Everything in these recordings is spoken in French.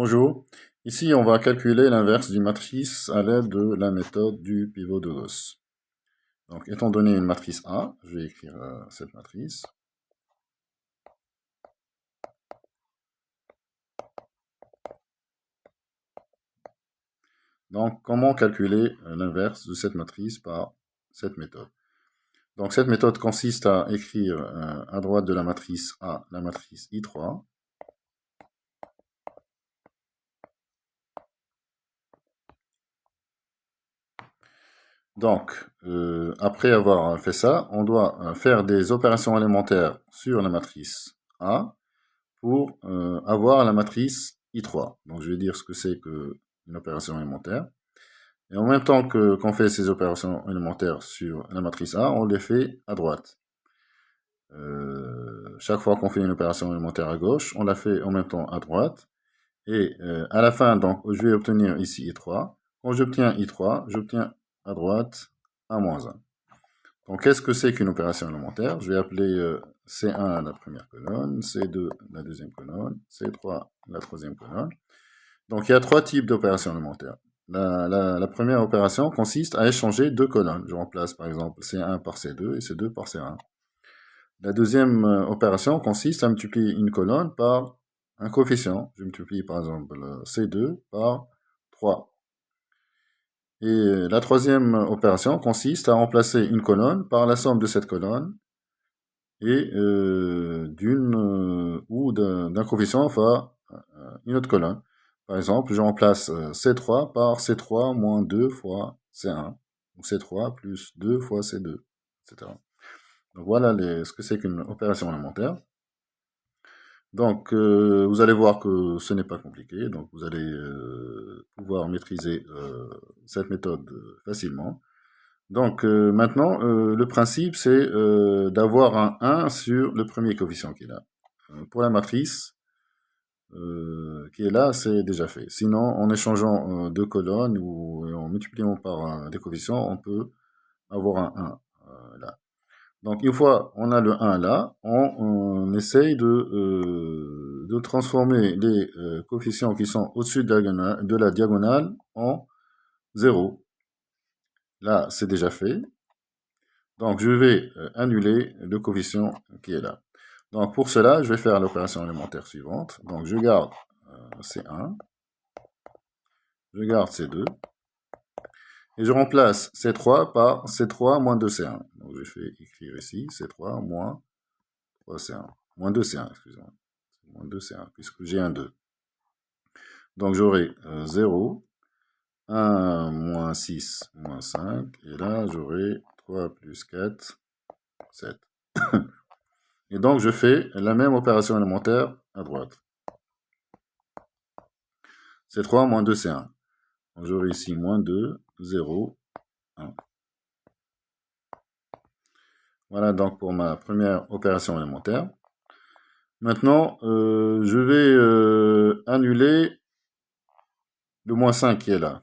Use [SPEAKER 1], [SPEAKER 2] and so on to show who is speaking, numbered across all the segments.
[SPEAKER 1] Bonjour, ici on va calculer l'inverse d'une matrice à l'aide de la méthode du pivot de Gauss. Donc étant donné une matrice A, je vais écrire cette matrice. Donc comment calculer l'inverse de cette matrice par cette méthode? Donc cette méthode consiste à écrire à droite de la matrice A la matrice I3. Donc, après avoir fait ça, on doit faire des opérations élémentaires sur la matrice A pour avoir la matrice I3. Donc, je vais dire ce que c'est qu'une opération élémentaire. Et en même temps qu'on fait ces opérations élémentaires sur la matrice A, on les fait à droite. Chaque fois qu'on fait une opération élémentaire à gauche, on la fait en même temps à droite. Et à la fin, donc, je vais obtenir ici I3. Quand j'obtiens I3, j'obtiens à droite A-1. Donc, qu'est-ce que c'est qu'une opération élémentaire? Je vais appeler C1 la première colonne, C2 la deuxième colonne, C3 la troisième colonne. Donc, il y a trois types d'opérations élémentaires. La première opération consiste à échanger deux colonnes. Je remplace par exemple C1 par C2 et C2 par C1. La deuxième opération consiste à multiplier une colonne par un coefficient. Je multiplie par exemple C2 par 3. Et la troisième opération consiste à remplacer une colonne par la somme de cette colonne et d'un coefficient fois une autre colonne. Par exemple, je remplace C3 par C3 moins 2 fois C1, ou C3 plus 2 fois C2, etc. Donc voilà ce que c'est qu'une opération élémentaire. Donc vous allez voir que ce n'est pas compliqué, donc vous allez pouvoir maîtriser cette méthode facilement. Donc maintenant, le principe, c'est d'avoir un 1 sur le premier coefficient qui est là. Pour la matrice qui est là, c'est déjà fait. Sinon, en échangeant deux colonnes ou en multipliant par des coefficients, on peut avoir un 1 là. Donc une fois on a le 1 là, on essaye de transformer les coefficients qui sont au-dessus de la diagonale en 0. Là, c'est déjà fait. Donc, je vais annuler le coefficient qui est là. Donc, pour cela, je vais faire l'opération élémentaire suivante. Donc, je garde C1, je garde C2, et je remplace C3 par C3 moins 2C1. Donc, je vais écrire ici C3 moins 3C1. Moins 2C1, excusez-moi. Moins 2C1, puisque j'ai un 2. Donc, j'aurai 0, 1 moins 6 moins 5, et là, j'aurai 3 plus 4, 7. Et donc, je fais la même opération élémentaire à droite. C3 moins 2, C1. Donc, j'aurai ici moins 2, 0, 1. Voilà donc pour ma première opération élémentaire. Maintenant, je vais annuler le moins 5 qui est là.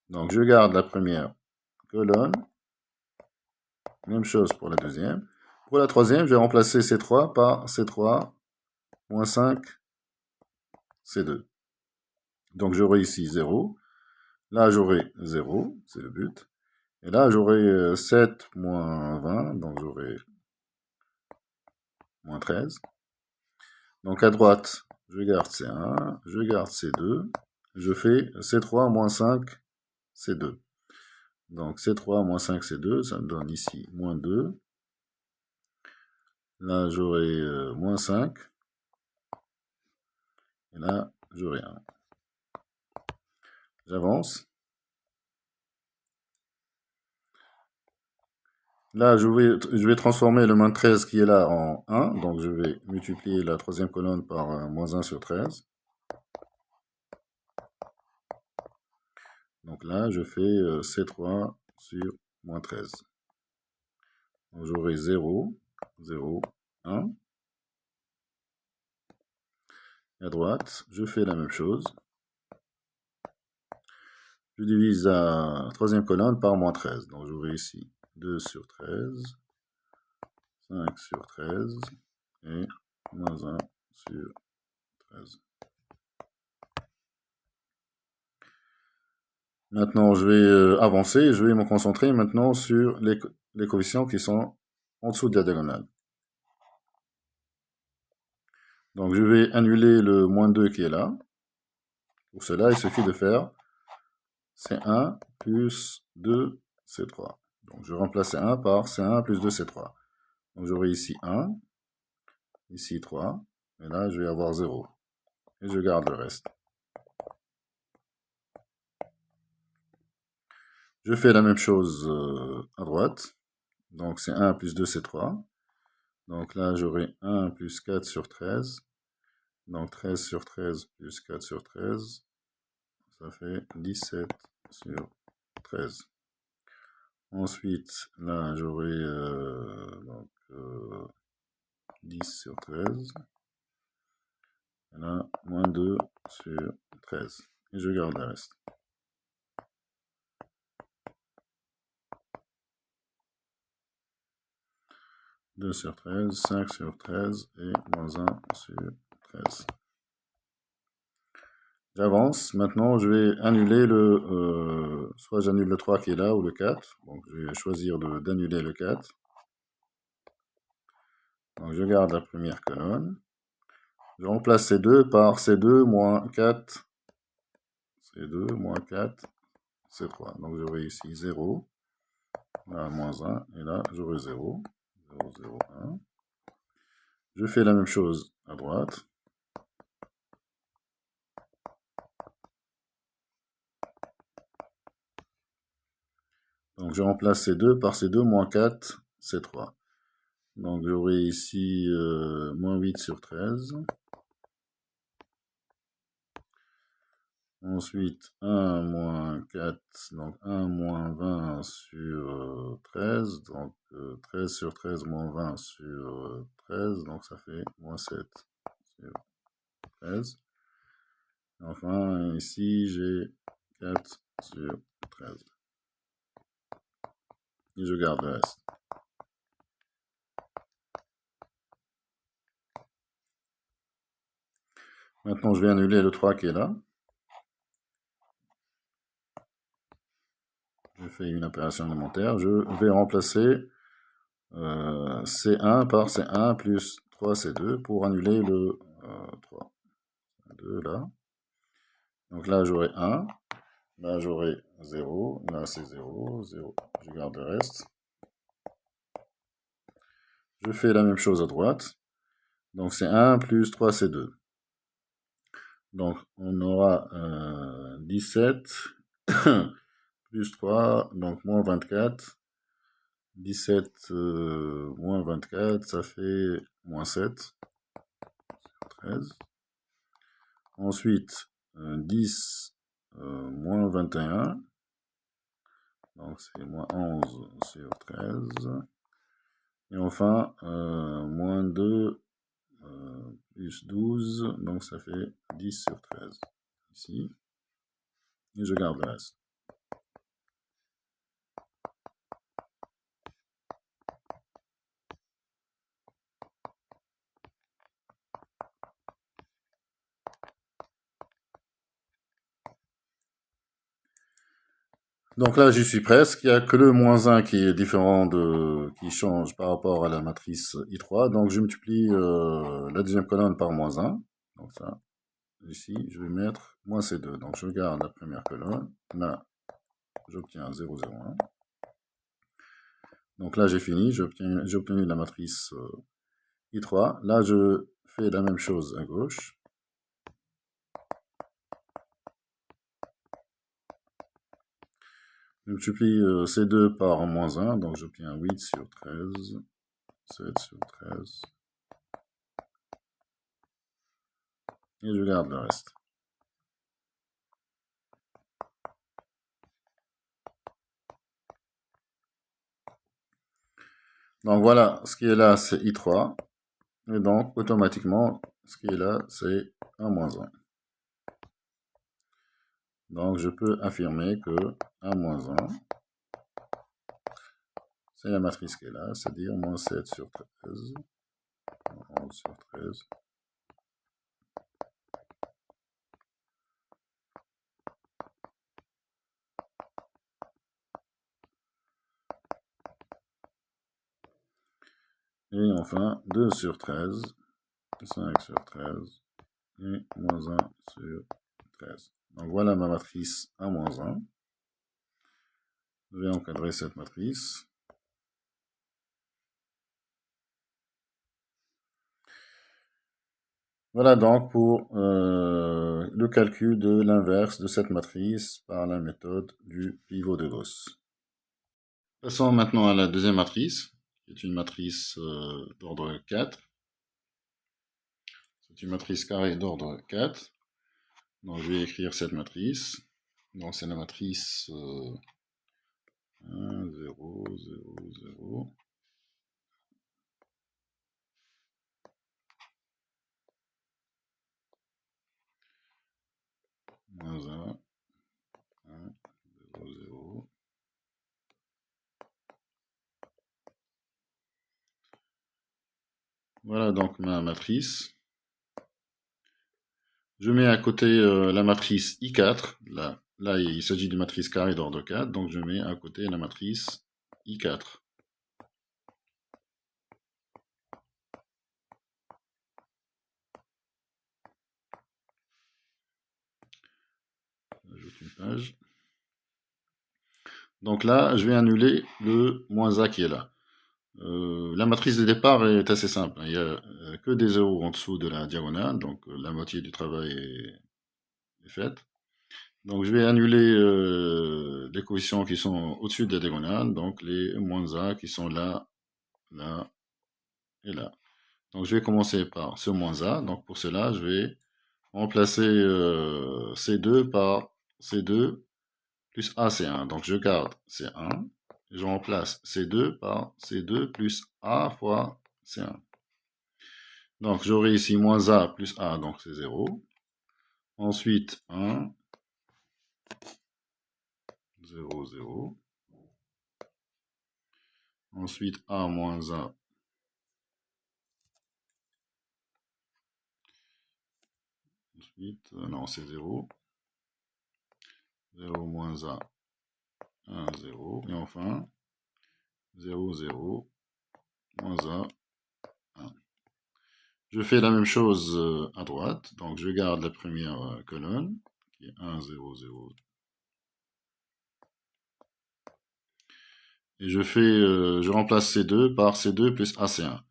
[SPEAKER 1] Donc, je garde la première colonne. Même chose pour la deuxième. Pour la troisième, je vais remplacer C3 par C3 moins 5, C2. Donc, j'aurai ici 0. Là, j'aurai 0, c'est le but. Et là, j'aurai 7 moins 20, donc j'aurai moins 13. Donc à droite, je garde C1, je garde C2, je fais C3 moins 5, C2. Donc C3 moins 5, C2, ça me donne ici moins 2. Là, j'aurai moins 5. Et là, j'aurai 1. J'avance. Là, je vais transformer le moins 13 qui est là en 1. Donc, je vais multiplier la troisième colonne par moins 1 sur 13. Donc là, je fais C3 sur moins 13. Donc, j'aurai 0, 0, 1. À droite, je fais la même chose. Je divise la troisième colonne par moins 13. Donc j'aurai ici 2 sur 13, 5 sur 13 et moins 1 sur 13. Maintenant, je vais avancer. Je vais me concentrer maintenant sur les coefficients qui sont en dessous de la diagonale. Donc, je vais annuler le moins 2 qui est là. Pour cela, il suffit de faire C1 plus 2, C3. Donc, je remplace C1 par C1 plus 2, C3. Donc, j'aurai ici 1, ici 3, et là, je vais avoir 0. Et je garde le reste. Je fais la même chose à droite. Donc, c'est 1 plus 2, c'est 3. Donc là, j'aurai 1 plus 4 sur 13. Donc 13 sur 13 plus 4 sur 13, ça fait 17 sur 13. Ensuite, là, j'aurai 10 sur 13. Et là, moins 2 sur 13. Et je garde le reste. « 2 sur 13, 5 sur 13 et moins 1 sur 13. J'avance. Maintenant, je vais annuler soit j'annule le 3 qui est là ou le 4. Donc, je vais choisir d'annuler le 4. Donc, je garde la première colonne. Je remplace C2 par C2 moins 4. C2 moins 4, C3. Donc, j'aurai ici 0. Là, moins 1. Et là, j'aurai 0. 0, 0, 1. Je fais la même chose à droite. Donc, je remplace C2 par C2 moins 4, C3. Donc, j'aurai ici moins 8 sur 13. Ensuite, 1 moins 4, donc 1 moins 20 sur 13. Donc, 13 sur 13 moins 20 sur 13. Donc, ça fait moins 7 sur 13. Enfin, ici, j'ai 4 sur 13. Et je garde le reste. Maintenant, je vais annuler le 3 qui est là. Je fais une opération élémentaire. Je vais remplacer C1 par C1 plus 3C2 pour annuler le 3. 2 là. Donc là, j'aurai 1. Là, j'aurai 0. Là, c'est 0. 0. Je garde le reste. Je fais la même chose à droite. Donc, c'est 1 plus 3, c'est 2. Donc, on aura 17 plus 3, donc moins 24. 17 moins 24, ça fait moins 7. 13. Ensuite, 10 moins 21. Donc, c'est moins 11 sur 13. Et enfin, moins 2 plus 12, donc ça fait 10 sur 13. Ici. Et je garde le reste. Donc là, j'y suis presque. Il n'y a que le moins 1 qui est différent qui change par rapport à la matrice I3. Donc je multiplie la deuxième colonne par moins 1. Donc ça, ici, je vais mettre moins C2. Donc je garde la première colonne. Là, j'obtiens 0, 0, 1. Donc là, j'ai fini. J'ai obtenu la matrice I3. Là, je fais la même chose à gauche. Je multiplie C2 par moins 1, donc j'obtiens 8 sur 13, 7 sur 13. Et je garde le reste. Donc voilà, ce qui est là, c'est I3. Et donc, automatiquement, ce qui est là, c'est 1 moins 1. Donc, je peux affirmer que 1 moins 1, c'est la matrice qui est là, c'est-à-dire moins 7 sur 13, moins 11 sur 13, Et enfin, 2 sur 13, 5 sur 13, et moins 1 sur 13. Donc voilà ma matrice A moins 1. Je vais encadrer cette matrice. Voilà donc pour le calcul de l'inverse de cette matrice par la méthode du pivot de Gauss. Passons maintenant à la deuxième matrice, qui est une matrice d'ordre 4. C'est une matrice carrée d'ordre 4. Donc je vais écrire cette matrice. Donc c'est la matrice 1, 0, 0, 0. Moins 1, 1, 0, 0. Voilà donc ma matrice. Je mets à côté la matrice I4. Là, il s'agit d'une matrice carrée d'ordre 4, donc je mets à côté la matrice I4. J'ajoute une page. Donc là, je vais annuler le moins A qui est là. La matrice de départ est assez simple. Il n'y a que des zéros en dessous de la diagonale, donc la moitié du travail est faite. Donc je vais annuler les coefficients qui sont au-dessus de la diagonale, donc les moins A qui sont là, là et là. Donc je vais commencer par ce moins A. Donc pour cela, je vais remplacer C2 par C2 plus A C1. Donc je garde C1. Je remplace C2 par C2 plus A fois C1. Donc j'aurai ici moins A plus A, donc c'est 0. Ensuite 1, 0, 0. Ensuite A moins A. Ensuite, non, c'est 0. 0 moins A, 1, 0. Et enfin, 0, 0, moins A, 1. Je fais la même chose à droite. Donc, je garde la première colonne, qui est 1, 0, 0. Et je remplace C2 par C2 plus AC1.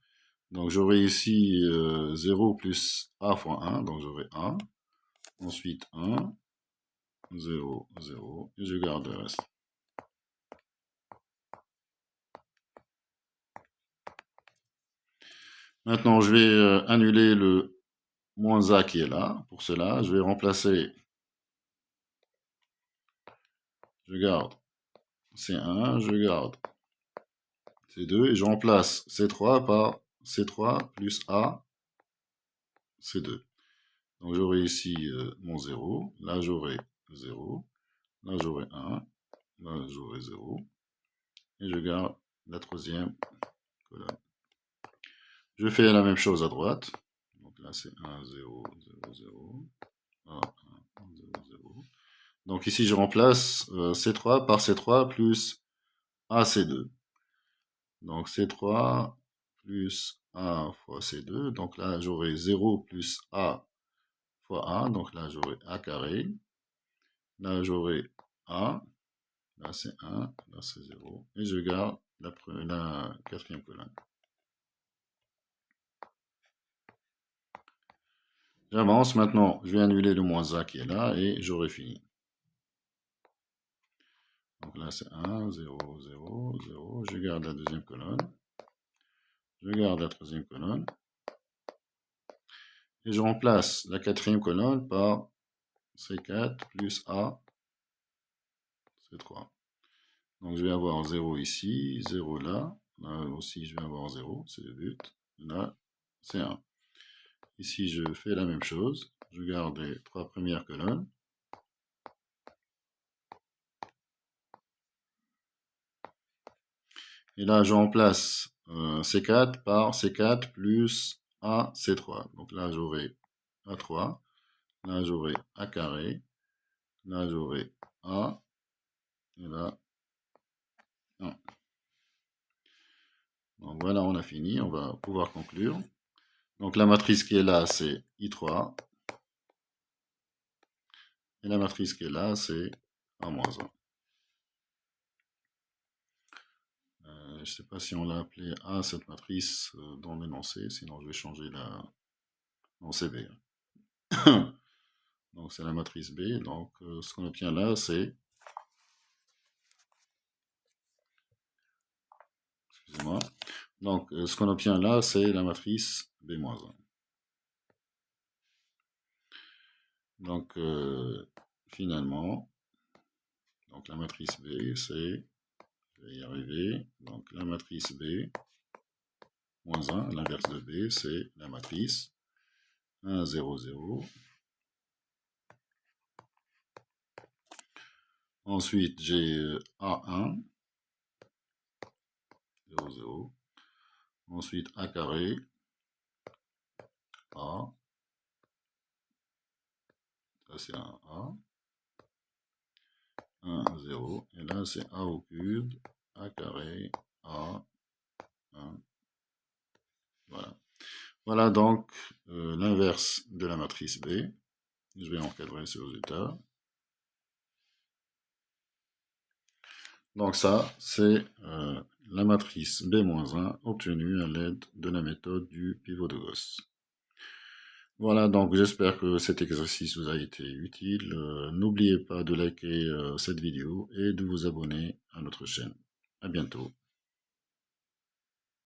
[SPEAKER 1] Donc, j'aurai ici 0 plus A fois 1. Donc, j'aurai A. Ensuite, 1, 0, 0. Et je garde le reste. Maintenant, je vais annuler le moins A qui est là. Pour cela, je vais remplacer, je garde C1, je garde C2 et je remplace C3 par C3 plus A, C2. Donc j'aurai ici mon 0, là j'aurai 0, là j'aurai 1, là j'aurai 0, et je garde la troisième colonne. Je fais la même chose à droite. Donc là c'est 1, 0, 0, 0, 1, 1, 0, 0. Donc ici je remplace C3 par C3 plus AC2. Donc C3 plus A fois C2. Donc là j'aurai 0 plus A fois A. Donc là j'aurai A carré. Là j'aurai A. Là c'est 1. Là c'est 0. Et je garde la quatrième colonne. J'avance maintenant. Je vais annuler le moins A qui est là et j'aurai fini. Donc là c'est 1, 0, 0, 0. Je garde la deuxième colonne. Je garde la troisième colonne. Et je remplace la quatrième colonne par C4 plus A, C3. Donc je vais avoir 0 ici, 0 là. Là aussi je vais avoir 0, c'est le but. Là, c'est 1. Ici je fais la même chose. Je garde les trois premières colonnes. Et là je remplace C4 par C4 plus A, C3. Donc là j'aurai A3. Là j'aurai A carré. Là j'aurai A. Et là 1. Donc voilà, on a fini, on va pouvoir conclure. Donc la matrice qui est là, c'est I3. Et la matrice qui est là, c'est A-1. Je ne sais pas si on l'a appelé A, cette matrice, dans l'énoncé, sinon je vais changer la... Non, c'est B. Donc c'est la matrice B. Donc ce qu'on obtient là, c'est... Excusez-moi. Donc ce qu'on obtient là, c'est la matrice B-1. Donc finalement, donc la matrice B, c'est... Je vais y arriver. Donc la matrice B, moins 1, l'inverse de B, c'est la matrice 1, 0, 0. Ensuite, j'ai A1, 0, 0. Ensuite, A carré, A. Ça, c'est un A. 1, 0. Et là, c'est A au cube, A carré, A, 1. Voilà. Voilà donc l'inverse de la matrice B. Je vais encadrer ce résultat. Donc ça, c'est la matrice B-1 obtenue à l'aide de la méthode du pivot de Gauss. Voilà, donc j'espère que cet exercice vous a été utile. N'oubliez pas de liker cette vidéo et de vous abonner à notre chaîne. À bientôt.